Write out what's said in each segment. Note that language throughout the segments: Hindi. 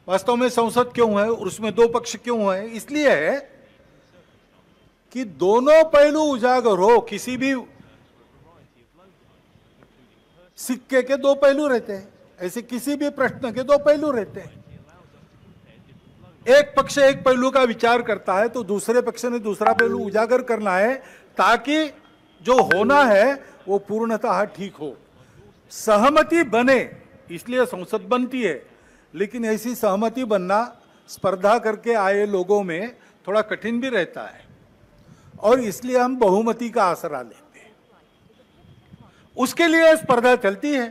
वास्तव में संसद क्यों है, उसमें दो पक्ष क्यों है? इसलिए है कि दोनों पहलू उजागर हो। किसी भी सिक्के के दो पहलू रहते हैं, ऐसे किसी भी प्रश्न के दो पहलू रहते हैं। एक पक्ष एक पहलू का विचार करता है तो दूसरे पक्ष ने दूसरा पहलू उजागर करना है, ताकि जो होना है वो पूर्णतः ठीक हो, सहमति बने। इसलिए संसद बनती है, लेकिन ऐसी सहमति बनना स्पर्धा करके आए लोगों में थोड़ा कठिन भी रहता है, और इसलिए हम बहुमति का आसरा लेते हैं। उसके लिए स्पर्धा चलती है।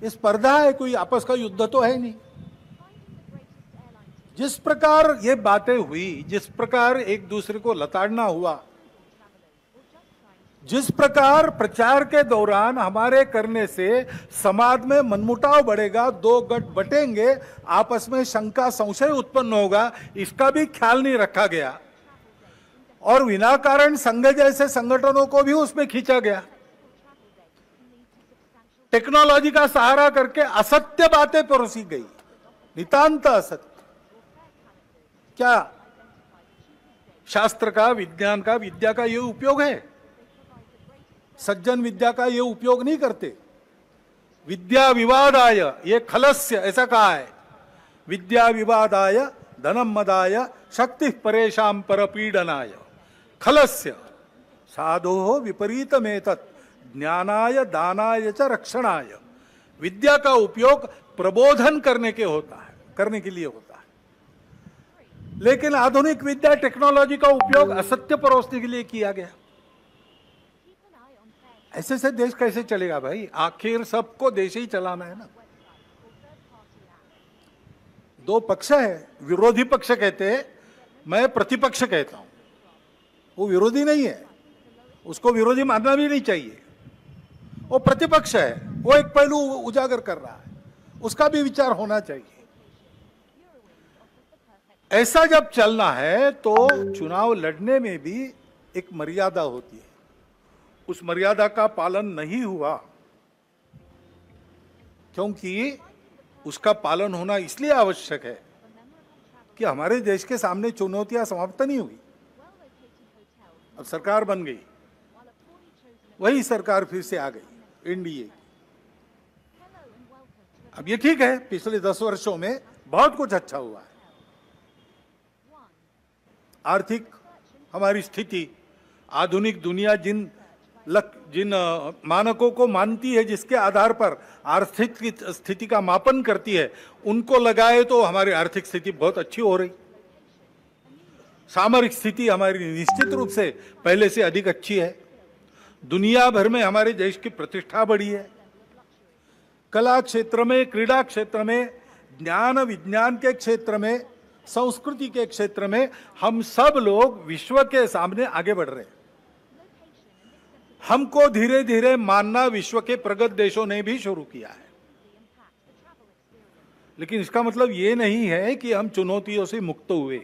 ये स्पर्धा है, कोई आपस का युद्ध तो है नहीं। जिस प्रकार ये बातें हुई, जिस प्रकार एक दूसरे को लताड़ना हुआ, जिस प्रकार प्रचार के दौरान हमारे करने से समाज में मनमुटाव बढ़ेगा, दो गठ बटेंगे, आपस में शंका संशय उत्पन्न होगा, इसका भी ख्याल नहीं रखा गया, और विनाकारण संघ जैसे संगठनों को भी उसमें खींचा गया। टेक्नोलॉजी का सहारा करके असत्य बातें परोसी गई, नितांत असत्य। क्या शास्त्र का, विज्ञान का, विद्या का ये उपयोग है? सज्जन विद्या का ये उपयोग नहीं करते। विद्या विवादाय ये खलस्य, ऐसा कहा है। विद्या विवादाय धनम मदाय शक्ति परेशान परपीडनाय खलस्य साधो विपरीतमेतत् ज्ञानाय दानाय च रक्षणाय। विद्या का उपयोग प्रबोधन करने के लिए होता है, लेकिन आधुनिक विद्या टेक्नोलॉजी का उपयोग असत्य परोसने के लिए किया गया। ऐसे से देश कैसे चलेगा भाई? आखिर सबको देश ही चलाना है ना। दो पक्ष है, विरोधी पक्ष कहते हैं, मैं प्रतिपक्ष कहता हूं। वो विरोधी नहीं है, उसको विरोधी मानना भी नहीं चाहिए। वो प्रतिपक्ष है, वो एक पहलू उजागर कर रहा है, उसका भी विचार होना चाहिए। ऐसा जब चलना है तो चुनाव लड़ने में भी एक मर्यादा होती है। उस मर्यादा का पालन नहीं हुआ, क्योंकि उसका पालन होना इसलिए आवश्यक है कि हमारे देश के सामने चुनौतियां समाप्त नहीं हुई। अब सरकार बन गई, वही सरकार फिर से आ गई, एनडीए। अब ये ठीक है, पिछले 10 वर्षों में बहुत कुछ अच्छा हुआ है। आर्थिक हमारी स्थिति, आधुनिक दुनिया जिन मानकों को मानती है, जिसके आधार पर आर्थिक स्थिति का मापन करती है, उनको लगाए तो हमारी आर्थिक स्थिति बहुत अच्छी हो रही। सामरिक स्थिति हमारी निश्चित रूप से पहले से अधिक अच्छी है। दुनिया भर में हमारे देश की प्रतिष्ठा बढ़ी है। कला क्षेत्र में, क्रीड़ा क्षेत्र में, ज्ञान विज्ञान के क्षेत्र में, संस्कृति के क्षेत्र में हम सब लोग विश्व के सामने आगे बढ़ रहे हैं। हमको धीरे धीरे मानना विश्व के प्रगत देशों ने भी शुरू किया है। लेकिन इसका मतलब ये नहीं है कि हम चुनौतियों से मुक्त हुए।